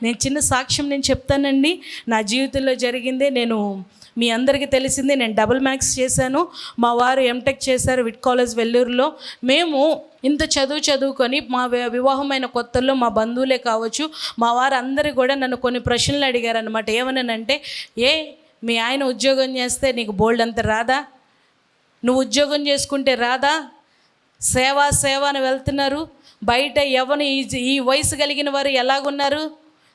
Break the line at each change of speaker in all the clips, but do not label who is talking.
నేను చిన్న సాక్ష్యం నేను చెప్తానండి. నా జీవితంలో జరిగిందే. నేను మీ అందరికీ తెలిసిందే, నేను డబుల్ మ్యాథ్స్ చేశాను. మా వారు ఎంటెక్ చేశారు విట్ కాలేజ్ వెల్లూరులో. మేము ఇంత చదువుకొని మా వివాహమైన కొత్తల్లో మా బంధువులే కావచ్చు, మా వారు అందరూ కూడా నన్ను కొన్ని ప్రశ్నలు అడిగారు అనమాట. ఏమనంటే, మీ ఆయన ఉద్యోగం చేస్తే నీకు బోల్డ్ అంత రాదా? నువ్వు ఉద్యోగం చేసుకుంటే రాదా? సేవ అని వెళ్తున్నారు, బయట ఈ వయసు కలిగిన వారు ఎలాగున్నారు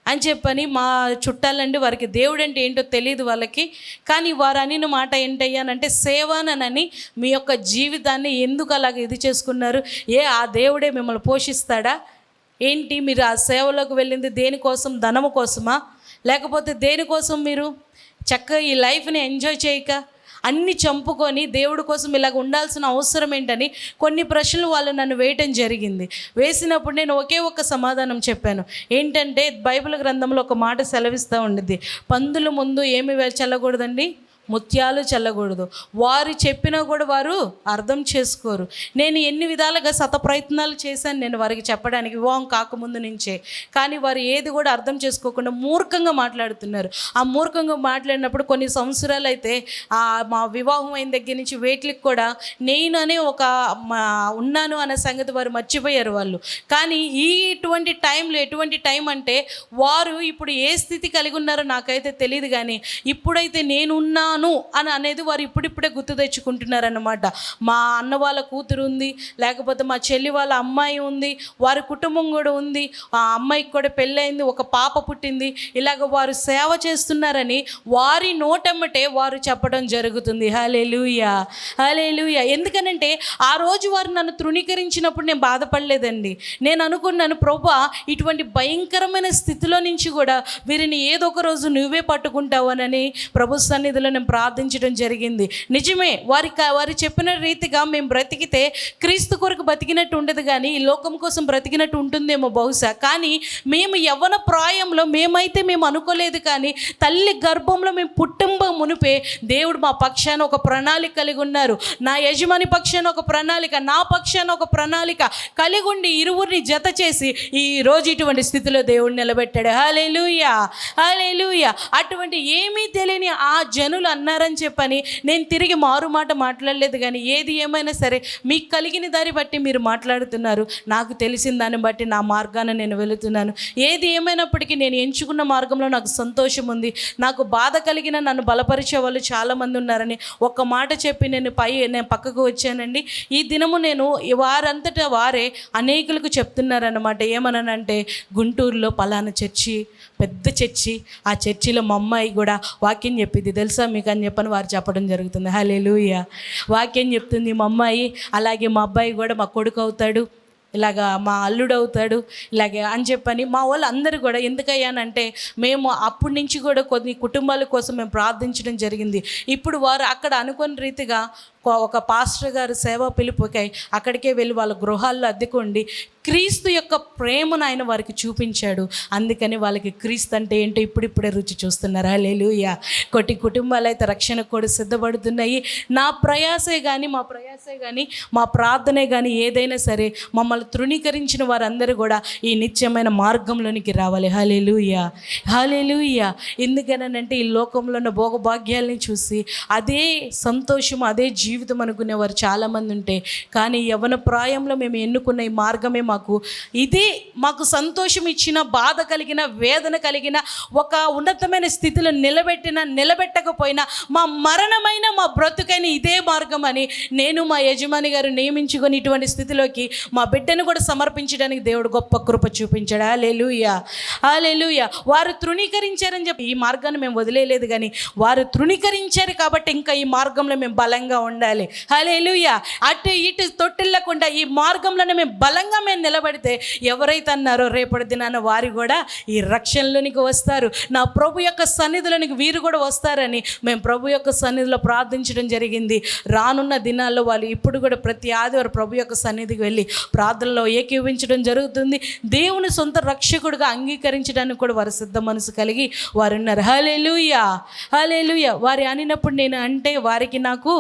అని చెప్పని మా చుట్టాలండి. వారికి దేవుడు అంటే ఏంటో తెలియదు వాళ్ళకి. కానీ వారు అనిన మాట ఏంటయ్యానంటే, సేవనని మీ యొక్క జీవితాన్ని ఎందుకు అలాగ ఇది చేసుకున్నారు? ఆ దేవుడే మిమ్మల్ని పోషిస్తాడా ఏంటి? మీరు ఆ సేవలోకి వెళ్ళింది దేనికోసం? ధనము కోసమా? లేకపోతే దేనికోసం? మీరు చక్కగా ఈ లైఫ్ని ఎంజాయ్ చేయక అన్నీ చంపుకొని దేవుడి కోసం ఇలాగ ఉండాల్సిన అవసరం ఏంటని కొన్ని ప్రశ్నలు వాళ్ళు నన్ను వేయటం జరిగింది. వేసినప్పుడు నేను ఒకే ఒక్క సమాధానం చెప్పాను. ఏంటంటే, బైబిల్ గ్రంథంలో ఒక మాట సెలవిస్తూ ఉండిద్ది, పందుల ముందు ఏమి చల్లకూడదండి? ముత్యాలు చల్లకూడదు. వారు చెప్పినా కూడా వారు అర్థం చేసుకోరు. నేను ఎన్ని విధాలుగా ప్రయత్నాలు చేశాను నేను వారికి చెప్పడానికి, వివాహం కాకముందు నుంచే. కానీ వారు ఏది కూడా అర్థం చేసుకోకుండా మూర్ఖంగా మాట్లాడుతున్నారు. ఆ మూర్ఖంగా మాట్లాడినప్పుడు కొన్ని సంవత్సరాలు అయితే మా వివాహం అయిన దగ్గర నుంచి వేట్లకి కూడా నేననే ఉన్నాను అనే సంగతి వారు మర్చిపోయారు వాళ్ళు. కానీ ఇటువంటి టైంలో, ఎటువంటి టైం అంటే, వారు ఇప్పుడు ఏ స్థితి కలిగి ఉన్నారో నాకైతే తెలియదు. కానీ ఇప్పుడైతే నేనున్నాను అని అనేది వారు ఇప్పుడిప్పుడే గుర్తు తెచ్చుకుంటున్నారన్నమాట. మా అన్న వాళ్ళ కూతురు ఉంది, లేకపోతే మా చెల్లి వాళ్ళ అమ్మాయి ఉంది, వారి కుటుంబం కూడా ఉంది, ఆ అమ్మాయికి కూడా పెళ్ళయింది, ఒక పాప పుట్టింది. ఇలాగ వారు సేవ చేస్తున్నారని వారి నోటమ్మటే వారు చెప్పడం జరుగుతుంది. హల్లెలూయా, హల్లెలూయా. ఎందుకనంటే, ఆ రోజు వారు నన్ను తృణీకరించినప్పుడు నేను బాధపడలేదండి. నేను అనుకున్నాను, ప్రభువా, ఇటువంటి భయంకరమైన స్థితిలో నుంచి కూడా వీరిని ఏదో ఒక రోజు నువ్వే పట్టుకుంటావనని ప్రభు సన్నిధిలో నేను ప్రార్థించడం జరిగింది. నిజమే, వారి చెప్పిన రీతిగా మేము బ్రతికితే క్రీస్తు కొరకు బ్రతికినట్టు ఉండదు, కానీ ఈ లోకం కోసం బ్రతికినట్టు ఉంటుందేమో బహుశా. కానీ మేము యవ్వన ప్రాయంలో మేము అనుకోలేదు. కానీ తల్లి గర్భంలో మేము పుట్టింబ మునిపే దేవుడు మా పక్షాన ఒక ప్రణాళిక కలిగి ఉన్నారు. నా యజమాని పక్షాన ఒక ప్రణాళిక, నా పక్షాన ఒక ప్రణాళిక కలిగి ఉండి ఇరువురిని జత చేసి ఈ రోజు ఇటువంటి స్థితిలో దేవుడు నిలబెట్టాడు. హల్లెలూయా, హల్లెలూయా. అటువంటి ఏమీ తెలియని ఆ జనులు అన్నారని చెప్పని నేను తిరిగి మారు మాట మాట్లాడలేదు. కానీ ఏది ఏమైనా సరే మీకు కలిగిన దాన్ని బట్టి మీరు మాట్లాడుతున్నారు, నాకు తెలిసిన దాన్ని బట్టి నా మార్గాన్ని నేను వెళుతున్నాను. ఏది ఏమైనప్పటికీ నేను ఎంచుకున్న మార్గంలో నాకు సంతోషం ఉంది. నాకు బాధ కలిగిన నన్ను బలపరిచే వాళ్ళు చాలామంది ఉన్నారని ఒక్క మాట చెప్పి నేను పక్కకు వచ్చానండి. ఈ దినము నేను వారంతటా వారే అనేకులకు చెప్తున్నారన్నమాట. ఏమనంటే, గుంటూరులో పలానా చర్చి, పెద్ద చర్చి, ఆ చర్చిలో మా అమ్మాయి కూడా వాక్యం చెప్పింది తెలుసా మీకు అని చెప్పని వారు చెప్పడం జరుగుతుంది. హల్లెలూయా. వాక్యం చెప్తుంది మా అమ్మాయి, అలాగే మా అబ్బాయి కూడా మా కొడుకు అవుతాడు, ఇలాగా మా అల్లుడు అవుతాడు, ఇలాగే అని చెప్పని మా వాళ్ళు అందరూ కూడా. ఎందుకయ్యానంటే, మేము అప్పటి నుంచి కూడా కొన్ని కుటుంబాల కోసం మేము ప్రార్థించడం జరిగింది. ఇప్పుడు వారు అక్కడ అనుకున్న రీతిగా ఒక పాస్టర్ గారు సేవా పిలుపుకై అక్కడికే వెళ్ళి వాళ్ళ గృహాల్లో అద్దెకుండి క్రీస్తు యొక్క ప్రేమను ఆయన వారికి చూపించాడు. అందుకని వాళ్ళకి క్రీస్తు అంటే ఏంటో ఇప్పుడిప్పుడే రుచి చూస్తున్నారు. హల్లెలూయా. కొట్టి కుటుంబాలు అయితే రక్షణకు కూడా సిద్ధపడుతున్నాయి. నా ప్రయాసే కానీ మా ప్రార్థనే కానీ ఏదైనా సరే మమ్మల్ని తృణీకరించిన వారందరూ కూడా ఈ నిత్యమైన మార్గంలోనికి రావాలి. హల్లెలూయా, హల్లెలూయా. ఎందుకనంటే, ఈ లోకంలో ఉన్న భోగభాగ్యాలని చూసి అదే సంతోషం, అదే జీవితం అనుకునేవారు చాలామంది ఉంటే, కానీ యవ్వన ప్రాయంలో మేము ఎన్నుకున్న ఈ మార్గమే మాకు సంతోషం ఇచ్చిన, బాధ కలిగిన, వేదన కలిగిన, ఒక ఉన్నతమైన స్థితిలో నిలబెట్టకపోయినా మా మరణమైన, మా బ్రతుకైన ఇదే మార్గం అని నేను మా యజమాని గారు నియమించుకొని ఇటువంటి స్థితిలోకి మా బిడ్డను కూడా సమర్పించడానికి దేవుడు గొప్ప కృప చూపించాడు. హల్లెలూయా, హల్లెలూయా. వారు తృణీకరించారని చెప్పి ఈ మార్గాన్ని మేము వదిలేయలేదు, కానీ వారు తృణీకరించారు కాబట్టి ఇంకా ఈ మార్గంలో మేము బలంగా ఉండాలి. హల్లెలూయా. అటు ఇటు తొట్టిల్లకుండా ఈ మార్గంలోనే మేము బలంగా నిలబడితే ఎవరైతే అన్నారో రేపటి దినాన వారు కూడా ఈ రక్షణలోనికి వస్తారు, నా ప్రభు యొక్క సన్నిధిలోనికి వీరు కూడా వస్తారని మేము ప్రభు యొక్క సన్నిధిలో ప్రార్థించడం జరిగింది. రానున్న దినాల్లో వాళ్ళు ఇప్పుడు కూడా ప్రతి ఆదివారం ప్రభు యొక్క సన్నిధికి వెళ్ళి ప్రార్థనలో ఏకీవించడం జరుగుతుంది. దేవుని సొంత రక్షకుడిగా అంగీకరించడానికి కూడా వారు సిద్ధ మనసు కలిగి వారు ఉన్నారు. హల్లెలూయా, హల్లెలూయా. వారి అనినప్పుడు నేను అంటే వారికి నాకు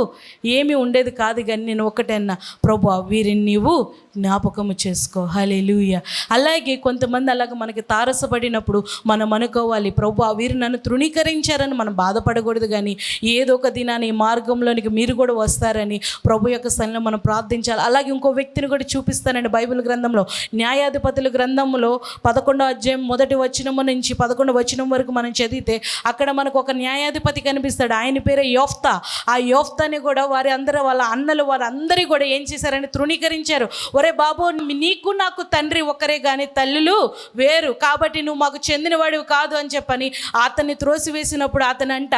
ఏమీ ఉండేది కాదు, కానీ నేను ఒకటే అన్నా, ప్రభువా, వీరిని నీవు జ్ఞాపకము చేసుకో. హల్లెలూయా. అలాగే కొంతమంది అలాగ మనకి తారసపడినప్పుడు మనం అనుకోవాలి, ప్రభువా వీరు నన్ను తృణీకరించారని మనం బాధపడకూడదు, కానీ ఏదో ఒక దినాన్ని ఈ మార్గంలోనికి మీరు కూడా వస్తారని ప్రభు యొక్క సన్నిధిలో మనం ప్రార్థించాలి. అలాగే ఇంకో వ్యక్తిని కూడా చూపిస్తానండి బైబిల్ గ్రంథంలో, న్యాయాధిపతుల గ్రంథంలో 11వ అధ్యాయం 1వ వచనం నుంచి 11వ వచనం వరకు మనం చదివితే అక్కడ మనకు ఒక న్యాయాధిపతి కనిపిస్తాడు. ఆయన పేరే యోఫ్తా. ఆ యోఫ్తాని కూడా వాళ్ళ అన్నలు వారందరి కూడా ఏం చేశారని తృణీకరించారు. ఒరే బాబు, నీకు నాకు తండ్రి ఒకరే కానీ తల్లులు వేరు, కాబట్టి నువ్వు మాకు చెందినవాడివి కాదు అని చెప్పని అతన్ని త్రోసివేసినప్పుడు అతనంట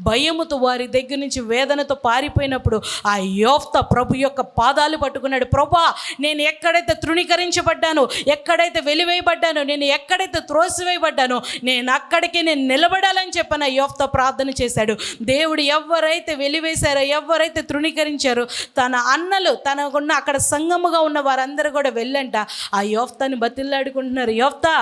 భయముతో వారి దగ్గర నుంచి వేదనతో పారిపోయినప్పుడు ఆ యోఫ్తా ప్రభు యొక్క పాదాలు పట్టుకున్నాడు. ప్రభా, నేను ఎక్కడైతే తృణీకరించబడ్డానో, ఎక్కడైతే వెలివేయబడ్డానో, నేను ఎక్కడైతే త్రోసివేయబడ్డానో నేను అక్కడికి నేను నిలబడాలని చెప్పని ఆ యోఫ్తా ప్రార్థన చేశాడు. దేవుడు ఎవరైతే వెలివేశారో, ఎవరైతే తృణీకరించారో, తన అన్నలు తనకున్న అక్కడ సంగముగా ఉన్న వారందరూ కూడా వెళ్ళంట ఆ యోఫ్తాని బతిల్లాడుకుంటున్నారు. యోఫ్తా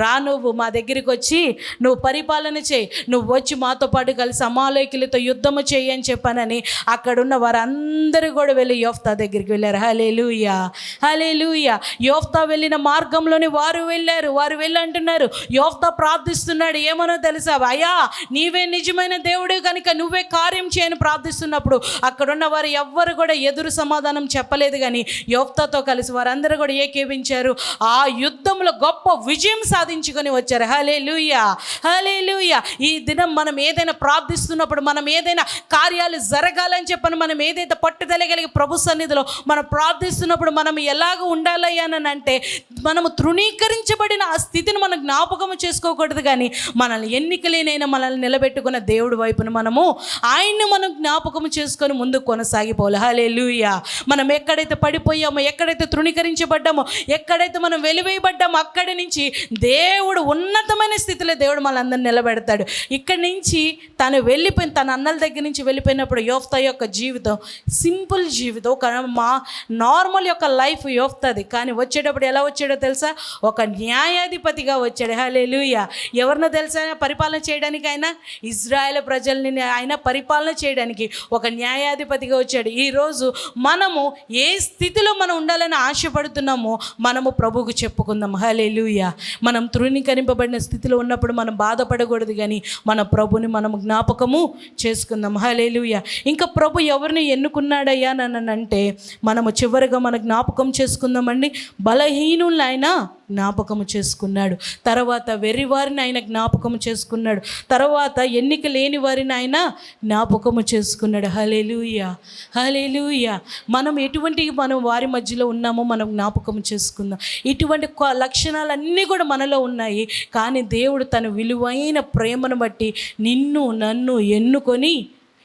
రా, నువ్వు మా దగ్గరికి వచ్చి నువ్వు పరిపాలన చేయి, నువ్వు వచ్చి మాతో పాటు కలిసి అమాలేకులతో యుద్ధము చేయి అని చెప్పానని అక్కడున్న వారందరూ కూడా వెళ్ళి యోఫ్తా దగ్గరికి వెళ్ళారు. హల్లెలూయా, హల్లెలూయా. యోఫ్తా వెళ్ళిన మార్గంలోనే వారు వెళ్ళారు. వారు వెళ్ళి అంటున్నారు, యోఫ్తా ప్రార్థిస్తున్నాడు, ఏమనో తెలుసా, అయ్యా నీవే నిజమైన దేవుడు కనుక నువ్వే కార్యం చేయని ప్రార్థిస్తున్నప్పుడు అక్కడున్న వారు ఎవ్వరు కూడా ఎదురు సమాధానం చెప్పలేదు, కానీ యోఫ్తాతో కలిసి వారందరూ కూడా ఏకీవించారు. ఆ యుద్ధంలో గొప్ప విజయం సాధించుకొని వచ్చారు. హల్లెలూయా, హల్లెలూయా. ఈ దినం మనం ఏదైనా ప్రార్థిస్తున్నప్పుడు, మనం ఏదైనా కార్యాలు జరగాలని చెప్పని మనం ఏదైతే పట్టుదల కలిగి ప్రభు సన్నిధిలో మనం ప్రార్థిస్తున్నప్పుడు మనం ఎలాగ ఉండాలి అని అంటే, మనము తృణీకరించబడిన ఆ స్థితిని మనం జ్ఞాపకము చేసుకోకూడదు, కానీ మనల్ని ఎన్నికలేనైనా మనల్ని నిలబెట్టుకున్న దేవుడి వైపున మనము ఆయన్ని మనం జ్ఞాపకము చేసుకొని ముందుకు కొనసాగిపోవాలి. హల్లెలూయా. మనం ఎక్కడైతే పడిపోయామో, ఎక్కడైతే తృణీకరించబడ్డామో, ఎక్కడైతే మనం వెలివేయబడ్డామో అక్కడి నుంచి దేవుడు ఉన్నతమైన స్థితిలో దేవుడు మనందరిని నిలబెడతాడు. ఇక్కడి నుంచి తను వెళ్ళిపోయిన తన అన్నల దగ్గర నుంచి వెళ్ళిపోయినప్పుడు యోఫ్తా యొక్క జీవితం సింపుల్ జీవితం, ఒక నార్మల్ యొక్క లైఫ్ యోఫ్తాది. కానీ వచ్చేటప్పుడు ఎలా వచ్చాడో తెలుసా, ఒక న్యాయాధిపతిగా వచ్చాడు. హల్లెలూయా. ఎవరినో తెలుసా పరిపాలన చేయడానికి? ఆయన ఇజ్రాయేల్ ప్రజల్ని ఆయన పరిపాలన చేయడానికి ఒక న్యాయాధిపతిగా వచ్చాడు. ఈరోజు మనము ఏ స్థితిలో మనం ఉండాలని ఆశపడుతున్నామో మనము ప్రభువుకు చెప్పుకుందాం. హల్లెలూయా. మనం తృణీకరింపబడిన స్థితిలో ఉన్నప్పుడు మనం బాధపడకూడదు, కానీ మన ప్రభుని మనము జ్ఞాపకము చేసుకుందాం. హల్లెలూయా. ఇంకా ప్రభు ఎవరిని ఎన్నుకున్నాడయ్యా అంటే మనము చివరిగా మన జ్ఞాపకం చేసుకుందామండి. బలహీనులను ఆయన జ్ఞాపకము చేసుకున్నాడు. తర్వాత వెర్రివారిని ఆయన జ్ఞాపకము చేసుకున్నాడు. తర్వాత ఎన్నిక లేని వారిని ఆయన జ్ఞాపకము చేసుకున్నాడు. హల్లెలూయా, హల్లెలూయా. మనం మనం వారి మధ్యలో ఉన్నామో మనం జ్ఞాపకం చేసుకుందాం. ఇటువంటి లక్షణాలన్నీ కూడా మనలో ఉన్నాయి, కానీ దేవుడు తన విలువైన ప్రేమను బట్టి నిన్ను నన్ను ఎన్నుకొని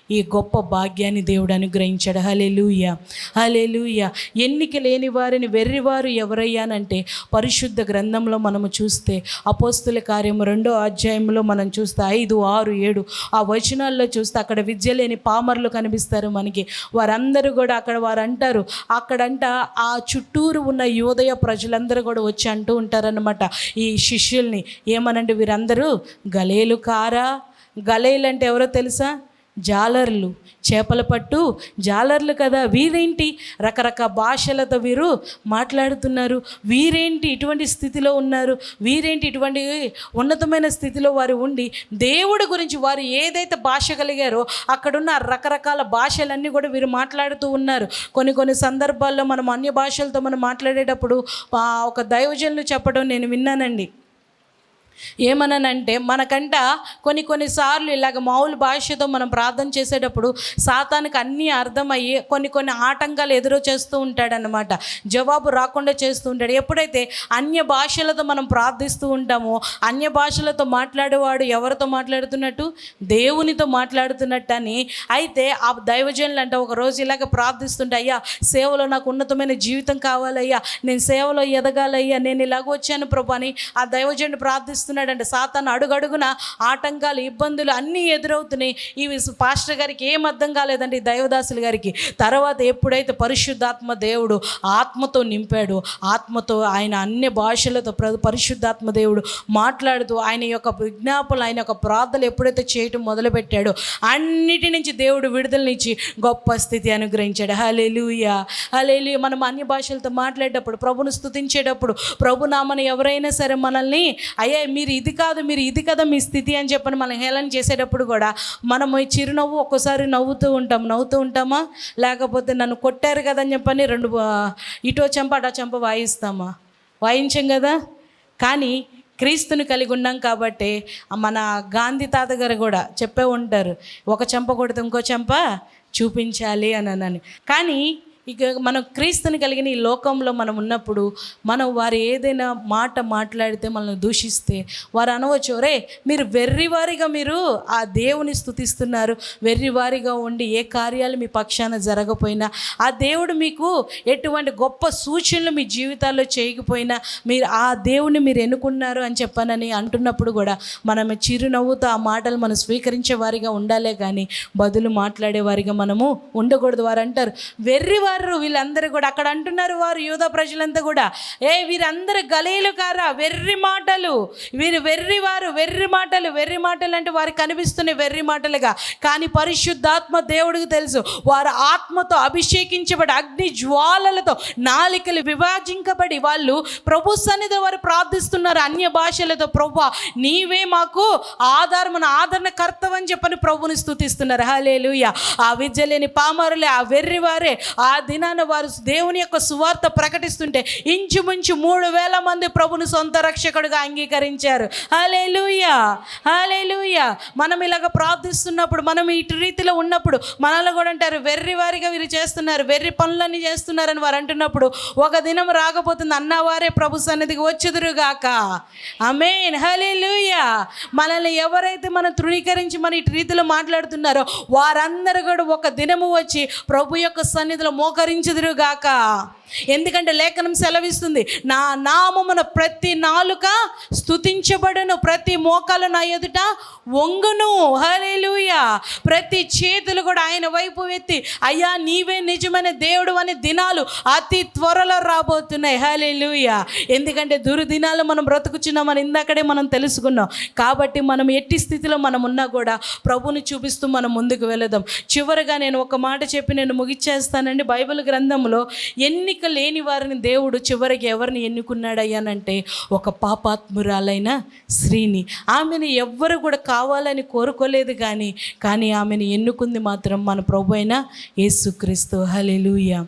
ఈ గొప్ప భాగ్యాన్ని దేవుడు అనుగ్రహించాడు. హల్లెలూయా, హల్లెలూయా. ఎన్నిక లేని వారిని వెర్రివారు ఎవరయ్యానంటే పరిశుద్ధ గ్రంథంలో మనము చూస్తే అపోస్తుల కార్యము 2వ అధ్యాయంలో మనం చూస్తే 5, 6, 7 ఆ వచనాల్లో చూస్తే అక్కడ విద్య లేని పామరులు కనిపిస్తారు మనకి. వారందరూ కూడా వారు అంటారు, అక్కడంట ఆ చుట్టూరు ఉన్న యూదయ ప్రజలందరూ కూడా వచ్చి అంటూ ఉంటారన్నమాట ఈ శిష్యుల్ని, ఏమనంటే వీరందరూ గలేలు కారా? గలేలు అంటే ఎవరో తెలుసా? జాలర్లు, చేపల పట్టు జాలర్లు కదా. వీరేంటి రకరకాల భాషలతో వీరు మాట్లాడుతున్నారు, వీరేంటి ఇటువంటి స్థితిలో ఉన్నారు, వీరేంటి ఇటువంటి ఉన్నతమైన స్థితిలో వారు ఉండి దేవుడి గురించి వారు ఏదైతే భాష కలిగారో అక్కడున్న రకరకాల భాషలన్నీ కూడా వీరు మాట్లాడుతూ ఉన్నారు. కొన్ని సందర్భాల్లో మనం అన్య భాషలతో మనం మాట్లాడేటప్పుడు ఒక దైవజనులు చెప్పడం నేను విన్నానండి. ఏమనంటే మనకంట కొన్నిసార్లు ఇలాగ మామూలు భాషతో మనం ప్రార్థన చేసేటప్పుడు సాతానికి అన్నీ అర్థమయ్యి కొన్ని ఆటంకాలు ఎదురు చేస్తూ ఉంటాడనమాట, జవాబు రాకుండా చేస్తూ ఉంటాడు. ఎప్పుడైతే అన్య భాషలతో మనం ప్రార్థిస్తూ ఉంటామో, అన్య భాషలతో మాట్లాడేవాడు ఎవరితో మాట్లాడుతున్నట్టు? దేవునితో మాట్లాడుతున్నట్టు అని. అయితే ఆ దైవజనులు అంటే ఒక రోజు ఇలాగ ప్రార్థిస్తుంటే, అయ్యా సేవలో నాకు ఉన్నతమైన జీవితం కావాలయ్యా, నేను సేవలో ఎదగాలయ్యా, నేను ఇలాగ వచ్చాను ప్రభు అని ఆ దైవజనుడు ప్రార్థిస్తూ ప్రార్థిస్తున్నాడంటే సాతాను అడుగడుగున ఆటంకాలు, ఇబ్బందులు అన్నీ ఎదురవుతున్నాయి. ఇవి పాస్టర్ గారికి ఏం అర్థం కాలేదండి, దైవదాసులు గారికి. తర్వాత ఎప్పుడైతే పరిశుద్ధాత్మ దేవుడు ఆత్మతో నింపాడు, ఆత్మతో ఆయన అన్ని భాషలతో పరిశుద్ధాత్మ దేవుడు మాట్లాడుతూ ఆయన యొక్క విజ్ఞాపనలు, ఆయన యొక్క ప్రార్థనలు ఎప్పుడైతే చేయటం మొదలుపెట్టాడో అన్నిటి నుంచి దేవుడు విడుదలనిచ్చి గొప్ప స్థితి అనుగ్రహించాడు. హల్లెలూయా, హల్లెలూయా. మనం అన్య భాషలతో మాట్లాడేటప్పుడు, ప్రభును స్తుతించేటప్పుడు, ప్రభునామని ఎవరైనా సరే మనల్ని అయ్యే మీరు ఇది కాదు, మీరు ఇది కదా మీ స్థితి అని చెప్పని మనం హేళన చేసేటప్పుడు కూడా మనం ఈ చిరునవ్వు ఒక్కోసారి నవ్వుతూ ఉంటామా, లేకపోతే నన్ను కొట్టారు కదా అని చెప్పని రెండు ఇటో చెంప అటో చెంప వాయిస్తామా? వాయించం కదా. కానీ క్రీస్తుని కలిగి ఉన్నాం కాబట్టి మన గాంధీ తాత గారు కూడా చెప్పే ఉంటారు, ఒక చెంప కొడితే ఇంకో చెంప చూపించాలి అని. కానీ ఇక మనం క్రీస్తుని కలిగిన ఈ లోకంలో మనం ఉన్నప్పుడు మనం వారు ఏదైనా మాట మాట్లాడితే మనల్ని దూషిస్తే వారు అనవచ్చు, రే మీరు వెర్రివారిగా మీరు ఆ దేవుని స్తుతిస్తున్నారు, వెర్రివారిగా ఉండి ఏ కార్యాలు మీ పక్షాన జరగపోయినా, ఆ దేవుడు మీకు ఎటువంటి గొప్ప సూచనలు మీ జీవితాల్లో చేయకపోయినా మీరు ఆ దేవుని మీరు ఎన్నుకున్నారు అని చెప్పనని అంటున్నప్పుడు కూడా మనం చిరునవ్వుతో ఆ మాటలు మనం స్వీకరించే వారిగా ఉండాలే కానీ బదులు మాట్లాడేవారిగా మనము ఉండకూడదు. వారు అంటారు వెర్రివారు, వీళ్ళందరూ కూడా అక్కడ అంటున్నారు, వారు యూదా ప్రజలంతా కూడా, వీరందరూ గలీలు కారా, వెర్రి మాటలు, వీరు వెర్రివారు, వెర్రి మాటలు అంటే వారికి కనిపిస్తున్నాయి వెర్రి మాటలుగా. కానీ పరిశుద్ధాత్మ దేవుడికి తెలుసు, వారు ఆత్మతో అభిషేకించబడి అగ్ని జ్వాలలతో నాలికలు విభజించబడి వాళ్ళు ప్రభు సన్నిధిలో వారు ప్రార్థిస్తున్నారు అన్య భాషలతో. ప్రభువా నీవే మాకు ఆదరణకర్తవని చెప్పని ప్రభుని స్తుతిస్తున్నారు. హల్లెలూయా. ఆ విద్య లేని పామరులే, ఆ వెర్రివారే ఆ దినాన వారు దేవుని యొక్క సువార్త ప్రకటిస్తుంటే ఇంచుమించు 3,000 మంది ప్రభుని సొంత రక్షకుడిగా అంగీకరించారు. హల్లెలూయా, హల్లెలూయా. మనం ఇలాగ ప్రార్థిస్తున్నప్పుడు, మనం ఇటు రీతిలో ఉన్నప్పుడు మనలో కూడా అంటారు వెర్రి వారిగా వీరు చేస్తున్నారు, వెర్రి పనులన్నీ చేస్తున్నారని వారు అంటున్నప్పుడు ఒక దినం రాకపోతుంది అన్నవారే ప్రభు సన్నిధికి వచ్చుదురుగాక. ఆమేన్, హల్లెలూయా. మనల్ని ఎవరైతే మనం తృణీకరించి మన ఇటు రీతిలో మాట్లాడుతున్నారో వారందరూ కూడా ఒక దినము వచ్చి ప్రభు యొక్క సన్నిధిలో మోకరించుదురుగాక. ఎందుకంటే లేఖనం సెలవిస్తుంది, నా నామమున ప్రతి నాలుక స్తుతించబడును, ప్రతి మోకాలు నా ఎదుట వంగును. హల్లెలూయా. ప్రతి చేతులు కూడా ఆయన వైపు ఎత్తి అయ్యా నీవే నిజమైన దేవుడు అనే దినాలు అతి త్వరలో రాబోతున్నాయి. హల్లెలూయా. ఎందుకంటే దుర్దినాలు మనం బ్రతుకుచున్నామని ఇందాకడే మనం తెలుసుకున్నాం. కాబట్టి మనం ఎట్టి స్థితిలో మనం ఉన్నా కూడా ప్రభుని చూపిస్తూ మనం ముందుకు వెళదాం. చివరిగా నేను ఒక మాట చెప్పి నేను ముగిచ్చేస్తానండి. బైబిల్ గ్రంథంలో ఎన్నిక లేని వారిని దేవుడు చివరికి ఎవరిని ఎన్నుకున్నాడయ్యానంటే ఒక పాపాత్మురాలైన స్త్రీని. ఆమెను ఎవ్వరు కూడా కావాలని కోరుకోలేదు, కానీ ఆమెను ఎన్నుకుంది మాత్రం మన ప్రభు అయిన యేసుక్రీస్తు. హల్లెలూయా,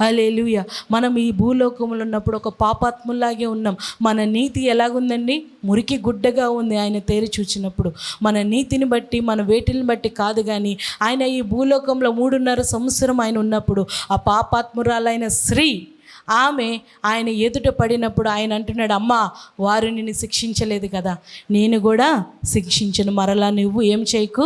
హల్లెలూయా. మనం ఈ భూలోకంలో ఉన్నప్పుడు ఒక పాపాత్ములాగే ఉన్నాం. మన నీతి ఎలాగుందండి? మురికి గుడ్డగా ఉంది. ఆయన తేరి చూచినప్పుడు మన నీతిని బట్టి, మన వేటిని బట్టి కాదు, కానీ ఆయన ఈ భూలోకంలో 3.5 సంవత్సరం ఆయన ఉన్నప్పుడు ఆ పాపాత్మురాలైన స్త్రీ ఆమె ఆయన ఎదుట పడినప్పుడు ఆయన అంటున్నాడు, అమ్మా వారు నిన్ను శిక్షించలేదు కదా, నేను కూడా శిక్షించను, మరలా నువ్వు ఏం చేయకు,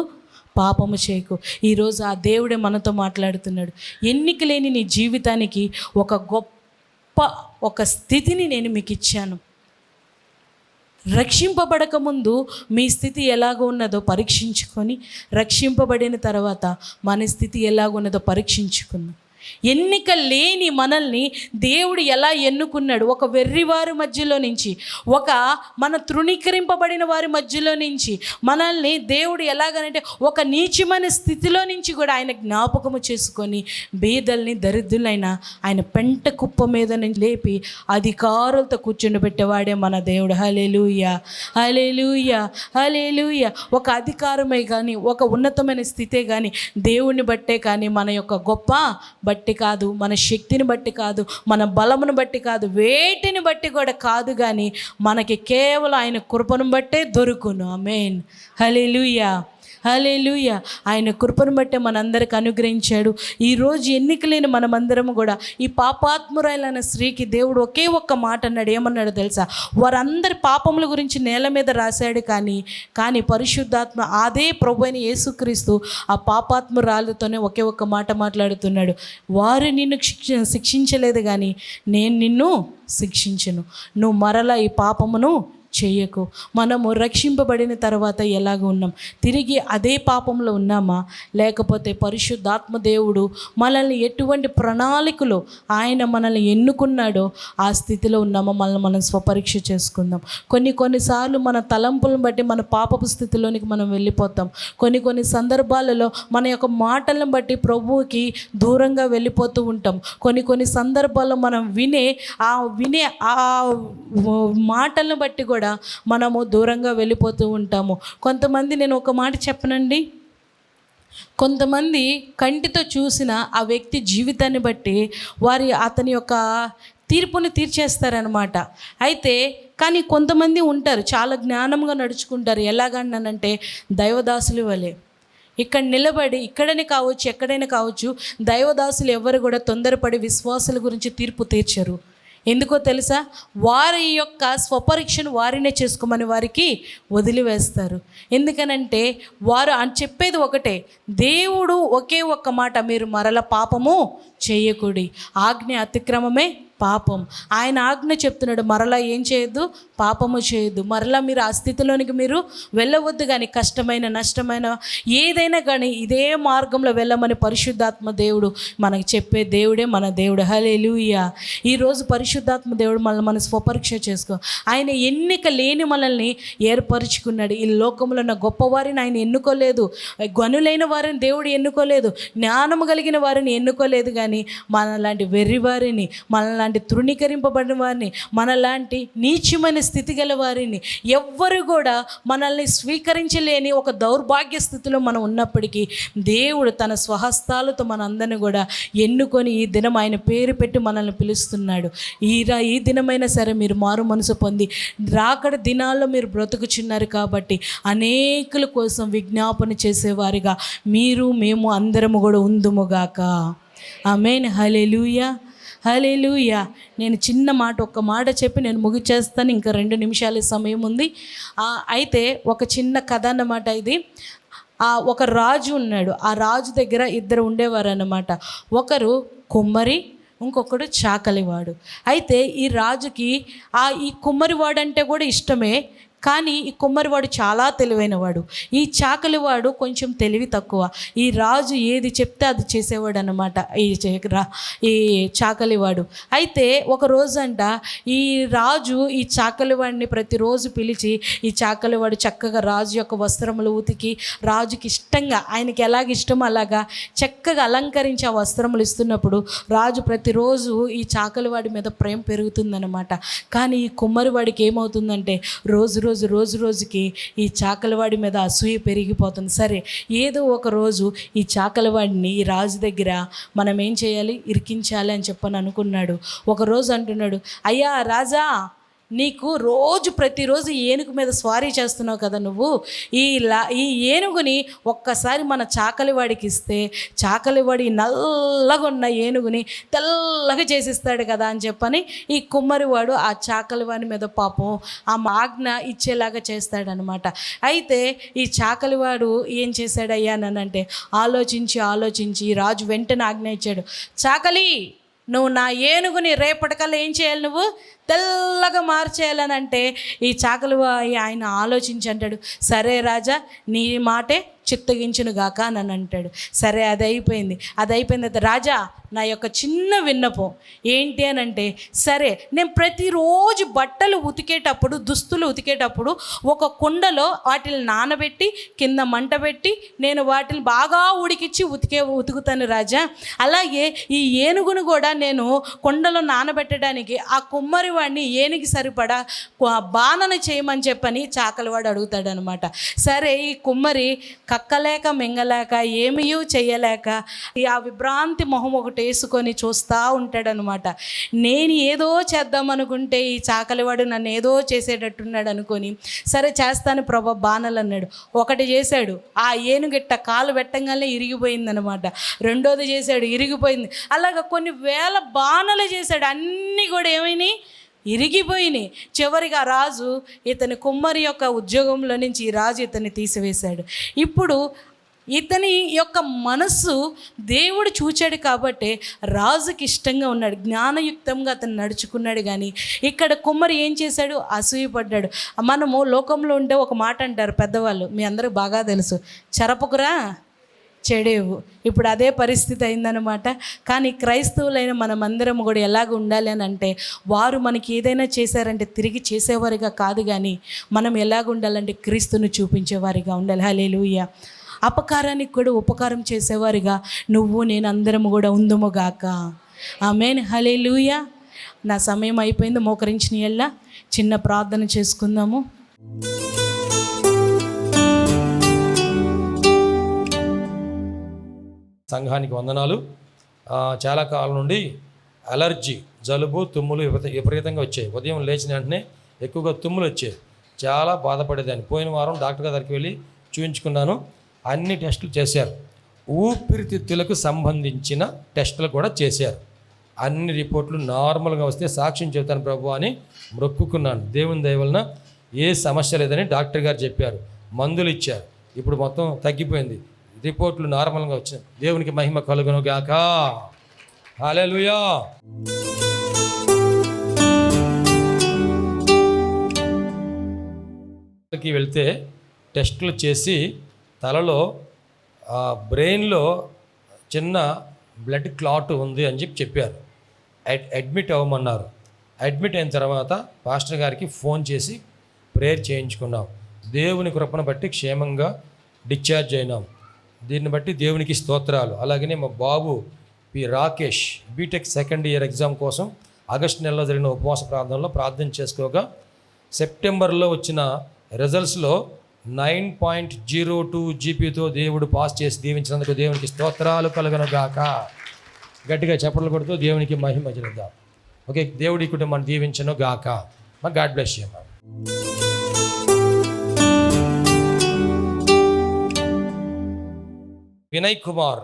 పాపము చేయకు. ఈరోజు ఆ దేవుడే మనతో మాట్లాడుతున్నాడు. ఎన్నిక లేని నీ జీవితానికి ఒక గొప్ప ఒక స్థితిని నేను మీకు ఇచ్చాను. రక్షింపబడక ముందు మీ స్థితి ఎలాగ ఉన్నదో పరీక్షించుకొని, రక్షింపబడిన తర్వాత మన స్థితి ఎలాగ ఉన్నదో పరీక్షించుకున్నాం. ఎన్నిక లేని మనల్ని దేవుడు ఎలా ఎన్నుకున్నాడు? ఒక వెర్రివారి మధ్యలో నుంచి, ఒక మన తృణీకరింపబడిన వారి మధ్యలో నుంచి మనల్ని దేవుడు ఎలాగనంటే ఒక నీచమైన స్థితిలో నుంచి కూడా ఆయన జ్ఞాపకము చేసుకొని బీదల్ని, దరిద్రులైన ఆయన పెంట కుప్ప మీద నుంచి లేపి అధికారులతో కూర్చుండి పెట్టేవాడే మన దేవుడు. హల్లెలూయా, హల్లెలూయా, హల్లెలూయా. ఒక అధికారమే కానీ, ఒక ఉన్నతమైన స్థితే కానీ దేవుణ్ణి బట్టే కానీ, మన యొక్క గొప్ప బట్టి కాదు, మన శక్తిని బట్టి కాదు, మన బలమును బట్టి కాదు, వేటిని బట్టి కూడా కాదు, కానీ మనకి కేవలం ఆయన కృపను బట్టే దొరుకును. ఆమేన్, హల్లెలూయా, హల్లెలూయా. ఆయన కృపను బట్టే మనందరికి అనుగ్రహించాడు. ఈరోజు ఎన్నికలేని మనమందరం కూడా ఈ పాపాత్మురాలైన స్త్రీకి దేవుడు ఒకే ఒక్క మాట అన్నాడు. ఏమన్నాడు తెలుసా? వారందరి పాపముల గురించి నేల మీద రాశాడు, కానీ పరిశుద్ధాత్మ అదే ప్రభువైన యేసుక్రీస్తు ఆ పాపాత్మురాలతోనే ఒకే ఒక్క మాట మాట్లాడుతున్నాడు. వారు నిన్ను శిక్షించలేదు, కానీ నేను నిన్ను శిక్షించను, నువ్వు మరలా ఈ పాపమును చేయకు. మనము రక్షింపబడిన తర్వాత ఎలాగ ఉన్నాం, తిరిగి అదే పాపంలో ఉన్నామా, లేకపోతే పరిశుద్ధాత్మ దేవుడు మనల్ని ఎటువంటి ప్రణాళికలో ఆయన మనల్ని ఎన్నుకున్నాడో ఆ స్థితిలో ఉన్నామా, మనల్ని మనం స్వపరీక్ష చేసుకుందాం. కొన్నిసార్లు మన తలంపులను బట్టి మన పాపపు స్థితిలోనికి మనం వెళ్ళిపోతాం. కొన్ని సందర్భాలలో మన యొక్క మాటలను బట్టి ప్రభువుకి దూరంగా వెళ్ళిపోతూ ఉంటాం. కొన్ని సందర్భాల్లో మనం వినే ఆ మాటలను బట్టి కూడా మనము దూరంగా వెళ్ళిపోతూ ఉంటాము. కొంతమంది, నేను ఒక మాట చెప్పనండి, కొంతమంది కంటితో చూసిన ఆ వ్యక్తి జీవితాన్ని బట్టి అతని యొక్క తీర్పుని తీర్చేస్తారనమాట. అయితే కానీ కొంతమంది ఉంటారు చాలా జ్ఞానంగా నడుచుకుంటారు. ఎలాగన్నానంటే దైవదాసులు వలె ఇక్కడ నిలబడి, ఇక్కడనే కావచ్చు ఎక్కడైనా కావచ్చు, దైవదాసులు ఎవరు కూడా తొందరపడి విశ్వాసుల గురించి తీర్పు తీర్చరు. ఎందుకో తెలుసా? వారి యొక్క స్వపరీక్షను వారినే చేసుకోమని వారికి వదిలివేస్తారు. ఎందుకనంటే వారు చెప్పేది ఒకటే, దేవుడు ఒకే ఒక్క మాట, మీరు మరల పాపము చేయకూడి, ఆజ్ఞ అతిక్రమమే పాపం. ఆయన ఆజ్ఞ చెప్తున్నాడు, మరలా ఏం చేయొద్దు, పాపము చేయొద్దు. మరలా మీరు ఆ స్థితిలోనికి మీరు వెళ్ళవద్దు. కానీ కష్టమైన నష్టమైన ఏదైనా కానీ ఇదే మార్గంలో వెళ్ళమని పరిశుద్ధాత్మ దేవుడు మనకి చెప్పే దేవుడే మన దేవుడు. హల్లెలూయా. ఈరోజు పరిశుద్ధాత్మ దేవుడు మన స్వపరీక్ష చేసుకో. ఆయన ఎన్నిక లేని మనల్ని ఏర్పరుచుకున్నాడు. ఈ లోకంలో ఉన్న గొప్పవారిని ఆయన ఎన్నుకోలేదు, గనులైన వారిని దేవుడు ఎన్నుకోలేదు, జ్ఞానము కలిగిన వారిని ఎన్నుకోలేదు. కానీ మనలాంటి వెర్రివారిని, మనలాంటి తృణీకరింపబడిన వారిని, మనలాంటి నీచమైన స్థితి గల వారిని, ఎవ్వరు కూడా మనల్ని స్వీకరించలేని ఒక దౌర్భాగ్య స్థితిలో మనం ఉన్నప్పటికీ దేవుడు తన స్వహస్తాలతో మనందరినీ కూడా ఎన్నుకొని ఈ దినం ఆయన పేరు పెట్టి మనల్ని పిలుస్తున్నాడు. ఈ దినమైనా సరే మీరు మారు మనసు పొంది రాకడ దినాల్లో మీరు బ్రతుకుచున్నారు కాబట్టి అనేకుల కోసం విజ్ఞాపన చేసేవారిగా మీరు మేము అందరము కూడా ఉందుముగాక. ఆమేన్. హల్లెలూయా, హల్లెలూయా. నేను చిన్న మాట, ఒక్క మాట చెప్పి నేను ముగిచేస్తాను. ఇంకా 2 నిమిషాల సమయం ఉంది. అయితే ఒక చిన్న కథ అన్నమాట ఇది. ఒక రాజు ఉన్నాడు. ఆ రాజు దగ్గర ఇద్దరు ఉండేవారు అన్నమాట. ఒకరు కుమ్మరి, ఇంకొకడు చాకలివాడు. అయితే ఈ రాజుకి ఈ కుమ్మరివాడు అంటే కూడా ఇష్టమే, కానీ ఈ కుమ్మరివాడు చాలా తెలివైనవాడు, ఈ చాకలివాడు కొంచెం తెలివి తక్కువ. ఈ రాజు ఏది చెప్తే అది చేసేవాడు అన్నమాట ఈ చాకలివాడు. అయితే ఒక రోజంట ఈ రాజు ఈ చాకలివాడిని ప్రతిరోజు పిలిచి, ఈ చాకలివాడు చక్కగా రాజు యొక్క వస్త్రములు ఉతికి రాజుకి ఇష్టంగా, ఆయనకి ఎలాగ ఇష్టమో అలాగా చక్కగా అలంకరించి ఆ వస్త్రములు ఇస్తున్నప్పుడు రాజు ప్రతిరోజు ఈ చాకలివాడి మీద ప్రేమ పెరుగుతుందన్నమాట. కానీ ఈ కుమ్మరివాడికి ఏమవుతుందంటే రోజుకి ఈ చాకలివాడి మీద అసూయ పెరిగిపోతుంది. సరే, ఏదో ఒక రోజు ఈ చాకలివాడిని ఈ రాజు దగ్గర మనం ఏం చేయాలి, ఇరికించాలి అని చెప్పని అనుకున్నాడు. ఒకరోజు అంటున్నాడు, అయ్యా రాజా, నీకు ప్రతిరోజు ఏనుగు మీద స్వారీ చేస్తున్నావు కదా, నువ్వు ఈ ఏనుగుని ఒక్కసారి మన చాకలివాడికి ఇస్తే చాకలివాడి నల్లగా ఉన్న ఏనుగుని తెల్లగా చేసిస్తాడు కదా అని చెప్పని ఈ కుమ్మరివాడు ఆ చాకలివాడి మీద పాపం ఆ ఆజ్ఞ ఇచ్చేలాగా చేస్తాడనమాట. అయితే ఈ చాకలివాడు ఏం చేశాడయ్యా అంటే ఆలోచించి రాజు వెంటనే ఆజ్ఞ ఇచ్చాడు, చాకలి, నువ్వు నా ఏనుగుని రేపటికల్లా ఏం చేయాలి, నువ్వు తెల్లగా మార్చేయాలని అంటే ఈ చాకలివాడు ఆయన ఆలోచించి అంటాడు, సరే రాజా, నీ మాటే చిత్తగించును గాక అని అంటాడు. సరే, అది అయిపోయింది. అయితే రాజా, నా యొక్క చిన్న విన్నపం ఏంటి అని అంటే, సరే నేను ప్రతిరోజు బట్టలు ఉతికేటప్పుడు, దుస్తులు ఉతికేటప్పుడు ఒక కుండలో వాటిని నానబెట్టి కింద మంట పెట్టి నేను వాటిని బాగా ఉడికిచ్చి ఉతుకుతాను రాజా. అలాగే ఈ ఏనుగును కూడా నేను కుండలో నానబెట్టడానికి ఆ కుమ్మరి వాడిని ఏనుగు సరిపడా బాణన చేయమని చెప్పని చాకలివాడు అడుగుతాడనమాట. సరే, ఈ కుమ్మరి కక్కలేక మింగలేక ఏమీయూ చేయలేక ఆ విభ్రాంతి మొహం ఒకటి వేసుకొని చూస్తూ ఉంటాడనమాట. నేను ఏదో చేద్దాం అనుకుంటే ఈ చాకలివాడు నన్ను ఏదో చేసేటట్టున్నాడు అనుకొని, సరే చేస్తాను ప్రభా బాణలు అన్నాడు. ఒకటి చేశాడు, ఆ ఏనుగిట్ట కాలు పెట్టంగానే ఇరిగిపోయిందనమాట. రెండోది చేశాడు, ఇరిగిపోయింది. అలాగ కొన్ని వేల బాణలు చేశాడు, అన్నీ కూడా ఏమైనాయి, ఇరిగిపోయినాయి. చివరిగా రాజు ఇతని కుమ్మరి యొక్క ఉద్యోగంలో నుంచి ఈ రాజు ఇతన్ని తీసివేశాడు. ఇప్పుడు ఇతని యొక్క మనస్సు దేవుడు చూచాడు కాబట్టి రాజుకి ఇష్టంగా ఉన్నాడు, జ్ఞానయుక్తంగా అతను నడుచుకున్నాడు. కానీ ఇక్కడ కుమ్మరి ఏం చేశాడు? అసూయపడ్డాడు. మనము లోకంలో ఉంటే ఒక మాట అంటారు పెద్దవాళ్ళు, మీ అందరికి బాగా తెలుసు, చెరపకురా చెడేవు. ఇప్పుడు అదే పరిస్థితి అయిందనమాట. కానీ క్రైస్తవులైన మనమందరం కూడా ఎలాగ ఉండాలి అని అంటే, వారు మనకి ఏదైనా చేశారంటే తిరిగి చేసేవారిగా కాదు, కానీ మనం ఎలాగ ఉండాలంటే క్రీస్తును చూపించేవారిగా ఉండాలి. హల్లెలూయా. అపకారానికి కూడా ఉపకారం చేసేవారిగా నువ్వు నేను అందరము కూడా ఉందుము గాక. ఆమేన్. హల్లెలూయా. నా సమయం అయిపోయింది. మోకరించిన ఎల్లా చిన్న ప్రార్థన చేసుకుందాము.
సంఘానికి వందనాలు. చాలా కాలం నుండి అలర్జీ, జలుబు, తుమ్ములు విపరీతంగా వచ్చాయి. ఉదయం లేచిన వెంటనే ఎక్కువగా తుమ్ములు వచ్చాయి. చాలా బాధపడేదాన్ని. పోయిన వారం డాక్టర్ గారి దగ్గరికి వెళ్ళి చూపించుకున్నాను. అన్ని టెస్టులు చేశారు. ఊపిరితిత్తులకు సంబంధించిన టెస్టులు కూడా చేశారు. అన్ని రిపోర్ట్లు నార్మల్గా వస్తే సాక్ష్యం చెబుతాను ప్రభు అని మొక్కుకున్నాను. దేవుని దయ వలన ఏ సమస్య లేదని డాక్టర్ గారు చెప్పారు. మందులు ఇచ్చారు. ఇప్పుడు మొత్తం తగ్గిపోయింది. రిపోర్ట్లు నార్మల్గా వచ్చాయి. దేవునికి మహిమ కలుగును గాక. హల్లెలూయా. వెళ్తే టెస్టులు చేసి తలలో బ్రెయిన్లో చిన్న బ్లడ్ క్లాట్ ఉంది అని చెప్పారు. అడ్మిట్ అవ్వమన్నారు. అడ్మిట్ అయిన తర్వాత పాస్టర్ గారికి ఫోన్ చేసి ప్రేయర్ చేయించుకున్నాం. దేవుని కృపను బట్టి క్షేమంగా డిశ్చార్జ్ అయినాం. దీన్ని బట్టి దేవునికి స్తోత్రాలు. అలాగనే మా బాబు Rakesh BTech second year exam కోసం ఆగస్టు నెలలో జరిగిన ఉపవాస ప్రార్థనలో ప్రార్థన చేసుకోగా సెప్టెంబర్లో వచ్చిన రిజల్ట్స్లో 9.02 జీపీతో దేవుడు పాస్ చేసి దీవించినందుకు దేవునికి స్తోత్రాలు కలుగును గాక. గట్టిగా చప్పట్లు కొడుతూ దేవునికి మహిమ చెల్లిద్దాం. ఓకే, దేవుడి కుటుంబాన్ని దీవించను గాక. God bless you. Vinay Kumar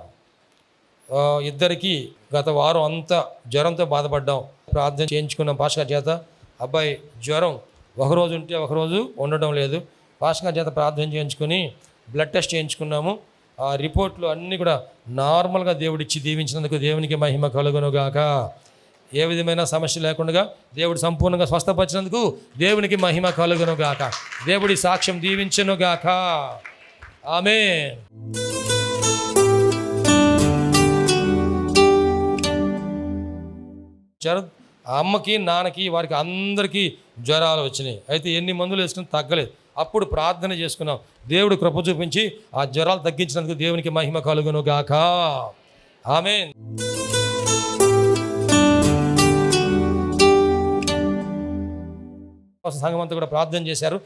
ఇద్దరికి గత వారం అంతా జ్వరంతో బాధపడ్డాం. ప్రార్థన చేయించుకున్నాం పాస్టర్ చేత. అబ్బాయి జ్వరం ఒకరోజు ఉంటే ఒకరోజు ఉండడం లేదు. పాస్టర్ చేత ప్రార్థన చేయించుకొని బ్లడ్ టెస్ట్ చేయించుకున్నాము. ఆ రిపోర్ట్లు అన్నీ కూడా నార్మల్గా దేవుడిచ్చి దీవించినందుకు దేవునికి మహిమ కలుగును గాక. ఏ విధమైన సమస్య లేకుండా దేవుడు సంపూర్ణంగా స్వస్థపరిచినందుకు దేవునికి మహిమ కలుగును గాక. దేవుడి సాక్ష్యం దీవించును గాక. ఆమేన్. అమ్మకి నాన్నకి వారికి అందరికీ జ్వరాలు వచ్చినాయి. అయితే ఎన్ని మందులు వేసుకుని తగ్గలేదు. అప్పుడు ప్రార్థన చేసుకున్నాం. దేవుడు కృప చూపించి ఆ జ్వరాలు తగ్గించినందుకు దేవునికి మహిమ కలుగును గాక. ఆమేన్. సంఘం అంతా కూడా ప్రార్థన చేశారు.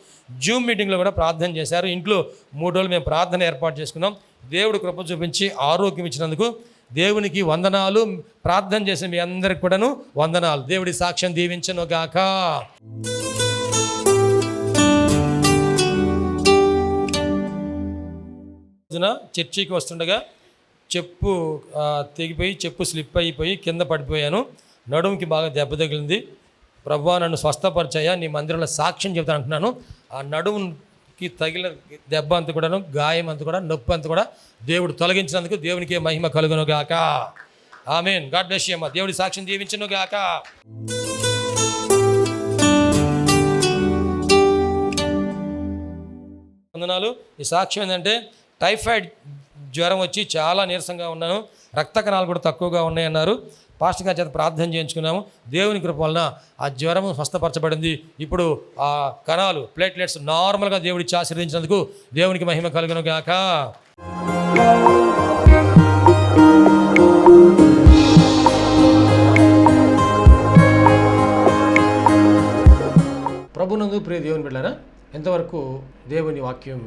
జూమ్ మీటింగ్లో కూడా ప్రార్థన చేశారు. ఇంట్లో 3 రోజులు మేము ప్రార్థన ఏర్పాటు చేసుకున్నాం. దేవుడు కృప చూపించి ఆరోగ్యం ఇచ్చినందుకు దేవునికి వందనాలు. ప్రార్థన చేసే మీ అందరికి కూడాను వందనాలు. దేవుడి సాక్ష్యం దీవించను గాక. చర్చికి వస్తుండగా చెప్పు తెగిపోయి చెప్పు స్లిప్ అయిపోయి కింద పడిపోయాను. నడుముకి బాగా దెబ్బ తగిలింది. ప్రభువా నన్ను స్వస్థపరిచాయా, నీ మందిరంలో సాక్ష్యం చెబుతాను అంటున్నాను. ఆ నడుముకి తగిలిన దెబ్బ అంతా కూడాను, గాయం అంతా కూడా, నొప్పి అంతా కూడా దేవుడు తొలగించినందుకు దేవునికి మహిమ కలుగును గాక. ఆమేన్. గాడ్ బ్లెస్ యు అమ్మా. దేవుడి సాక్ష్యం దీవించును గాక. వందనాలు. ఈ సాక్ష్యం ఏంటంటే టైఫాయిడ్ జ్వరం వచ్చి చాలా నీరసంగా ఉన్నాను. రక్త కణాలు కూడా తక్కువగా ఉన్నాయన్నారు. పాస్టర్ గారి చేత ప్రార్థన చేయించుకున్నాము. దేవుని కృప వలన ఆ జ్వరం స్వస్థపరచబడింది. ఇప్పుడు ఆ కణాలు ప్లేట్లెట్స్ నార్మల్గా దేవుడిచ్చి ఆశీర్వదించినందుకు దేవునికి మహిమ కలుగును గాక. ప్రభునందు ప్రియ దేవుని బిడ్డలారా, ఎంతవరకు దేవుని వాక్యం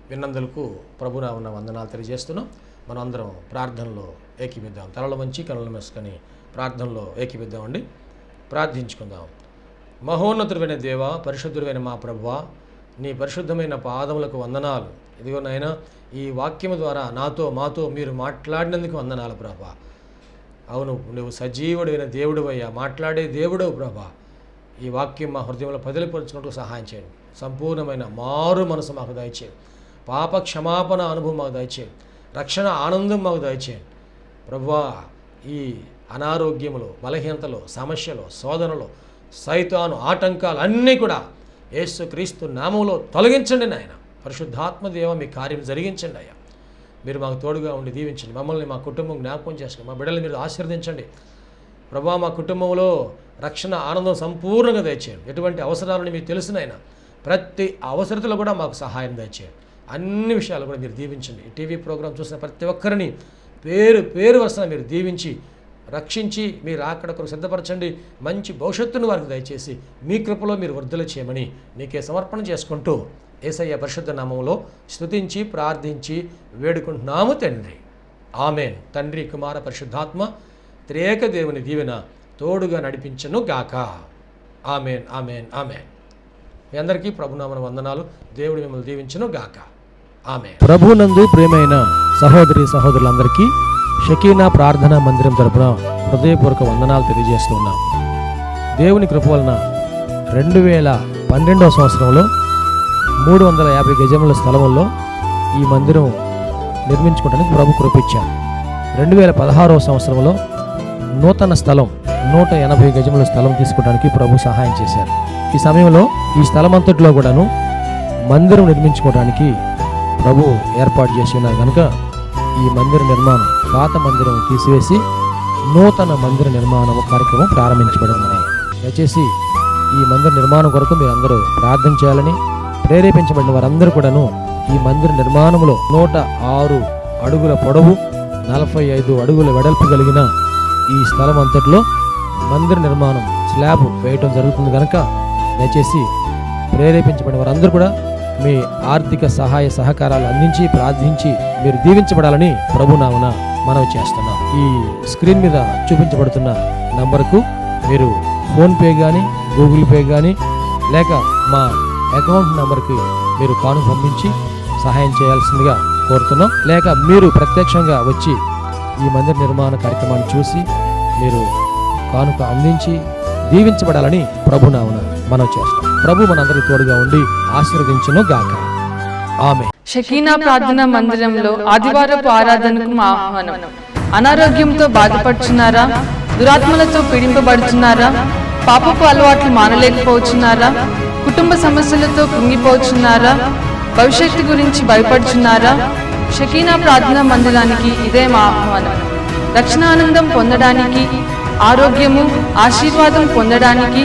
విన్నందులకు ప్రభునామమున వందనాలు తెలియజేస్తున్నాం. మనం అందరం ప్రార్థనలో ఏకీపిద్దాం. తలలు వంచి కనులు మూసుకొని ప్రార్థనలో ఏకీపిద్దామండి. ప్రార్థించుకుందాం. మహోన్నతుడైన దేవ, పరిశుద్ధుడైన మా ప్రభువా, నీ పరిశుద్ధమైన పాదములకు వందనాలు. ఇదిగో నాయనా, ఈ వాక్యము ద్వారా మాతో మీరు మాట్లాడినందుకు వందనాలు ప్రభా. అవును, నువ్వు సజీవుడైన దేవుడు అయ్యా, మాట్లాడే దేవుడవు ప్రభా. ఈ వాక్యం మా హృదయంలో పదిలిపరుచుకుంటూ సహాయం చేయండి. సంపూర్ణమైన మారు మనసు మాకు దయచేయండి. పాప క్షమాపణ అనుభవం మాకు దయచేయండి, రక్షణ ఆనందం మాకు దయచేయండి ప్రభువా. ఈ అనారోగ్యములు, బలహీనతలు, సమస్యలు, శోధనలు, సైతాను ఆటంకాలు అన్నీ కూడా యేసుక్రీస్తు నామములో తొలగించండి నాయన. పరిశుద్ధాత్మ దేవ మీ కార్యం జరిగించండి అయ్యా. మీరు మాకు తోడుగా ఉండి దీవించండి. మమ్మల్ని మా కుటుంబం జ్ఞాపకం చేసుకోండి. మా బిడ్డలు మీరు ఆశీర్వదించండి ప్రభువా. మా కుటుంబంలో రక్షణ ఆనందం సంపూర్ణంగా దయచేయండి. ఎటువంటి అవసరాలని మీకు తెలుసునైనా ప్రతి అవసరతలో కూడా మాకు సహాయం దయచేయండి. అన్ని విషయాలు కూడా మీరు దీవించండి. ఈ టీవీ ప్రోగ్రాం చూసిన ప్రతి ఒక్కరిని పేరు పేరు వరుసన మీరు దీవించి రక్షించి మీరు అక్కడ కొరకు సిద్ధపరచండి. మంచి భవిష్యత్తును వారికి దయచేసి మీ కృపలో మీరు వర్ధల చేయమని నీకే సమర్పణ చేసుకుంటూ యేసయ్య పరిశుద్ధ నామములో స్తుతించి ప్రార్థించి వేడుకుంటున్నాము తండ్రి. ఆమెన్. తండ్రి, కుమార, పరిశుద్ధాత్మ త్రియేక దేవుని దీవెన తోడుగా నడిపించను గాక. Amen, amen, amen. మీ అందరికీ ప్రభునామన వందనాలు. దేవుడు మిమ్మల్ని దీవించను గాక. ఆమెన్.
ప్రభునందు ప్రియమైన సహోదరి సహోదరులందరికీ షకీనా ప్రార్థనా మందిరం తరపున హృదయపూర్వక వందనాలు తెలియజేస్తున్నాం. దేవుని కృప వలన 2012వ సంవత్సరంలో 350 గజముల స్థలంలో ఈ మందిరం నిర్మించుకోవడానికి ప్రభు కృపించారు. 2016వ సంవత్సరంలో నూతన స్థలం 180 గజముల స్థలం తీసుకోవడానికి ప్రభు సహాయం చేశారు. ఈ సమయంలో ఈ స్థలం అంతట్లో కూడాను మందిరం నిర్మించుకోవడానికి ప్రభు ఏర్పాటు చేసి ఉన్నారు కనుక ఈ మందిర నిర్మాణం, పాత మందిరం తీసివేసి నూతన మందిర నిర్మాణం కార్యక్రమం ప్రారంభించబడిందని దయచేసి ఈ మందిర నిర్మాణం కొరకు మీరు అందరూ ప్రార్థన చేయాలని, ప్రేరేపించబడిన వారందరూ కూడాను ఈ మందిర నిర్మాణంలో 106 అడుగుల పొడవు 45 అడుగుల వెడల్పు కలిగిన ఈ స్థలం అంతట్లో మందిర నిర్మాణం స్లాబ్ వేయటం జరుగుతుంది కనుక దయచేసి ప్రేరేపించబడిన వారందరూ కూడా మీ ఆర్థిక సహాయ సహకారాలు అందించి ప్రార్థించి మీరు దీవించబడాలని ప్రభునామన మనవి చేస్తున్నాం. ఈ స్క్రీన్ మీద చూపించబడుతున్న నంబర్కు మీరు ఫోన్పే కానీ, గూగుల్ పే కానీ, లేక మా అకౌంట్ నంబర్కి మీరు కానుక పంపించి సహాయం చేయాల్సిందిగా కోరుతున్నాం. లేక మీరు ప్రత్యక్షంగా వచ్చి ఈ మందిర నిర్మాణ కార్యక్రమాన్ని చూసి మీరు కానుక అందించి దీవించబడాలని ప్రభునామన మనం చేస్తాం. ప్రభు మనందరికీ తోడుగా ఉండి ఆశీర్వదించును గాక. ఆమె.
షకీనా ప్రార్థనా మందిరంలో ఆదివారపు ఆరాధనకు మా ఆహ్వానం. అనారోగ్యంతో బాధపడుచున్నారా? దురాత్మలతో పీడింపబడుచున్నారా? పాపపు అలవాట్లు మానలేకపోతున్నారా? కుటుంబ సమస్యలతో కుంగిపోతున్నారా? భవిష్యత్తు గురించి భయపడుచున్నారా? షకీనా ప్రార్థనా మందిరానికి ఇదే మా ఆహ్వానం. రక్షణానందం పొందడానికి, ఆరోగ్యము, ఆశీర్వాదం పొందడానికి,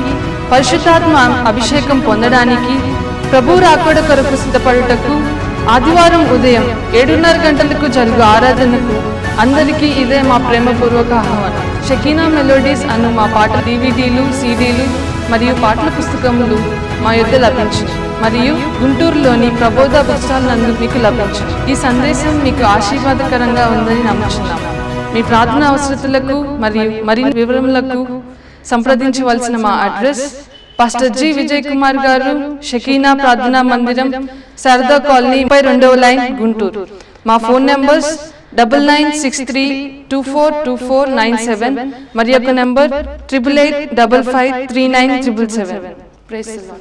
పరిశుద్ధాత్మ అభిషేకం పొందడానికి, ప్రభు రాకడ కొరకు సిద్ధపడుటకు ఆదివారం ఉదయం 7:30 గంటలకు జరుగు ఆరాధనకు అందరికీ ఇదే మా ప్రేమపూర్వక ఆహ్వానం. షకీనా మెలోడీస్ అను మా పాట DVDలు, CDలు మరియు పాటల పుస్తకములు మా యొద్ద లభించును మరియు గుంటూరులోని ప్రబోధ బుక్ స్టాల్ నందు మీకు లభించును. ఈ సందేశం మీకు ఆశీర్వాదకరంగా ఉందని నమ్ముచున్నాము. మీ ప్రార్థన అవసరతలకు మరియు మరిన్ని వివరములకు సంప్రదించవలసిన మా address pastor G. Vijay Kumar గారు, షకీనా ప్రార్థనా మందిరం, శారదా కాలనీ, 32వ లైన్, గుంటూరు. మా ఫోన్ నంబర్స్ 9963242497 మరియు ఒక నంబర్ 8885539777. Praise the lord.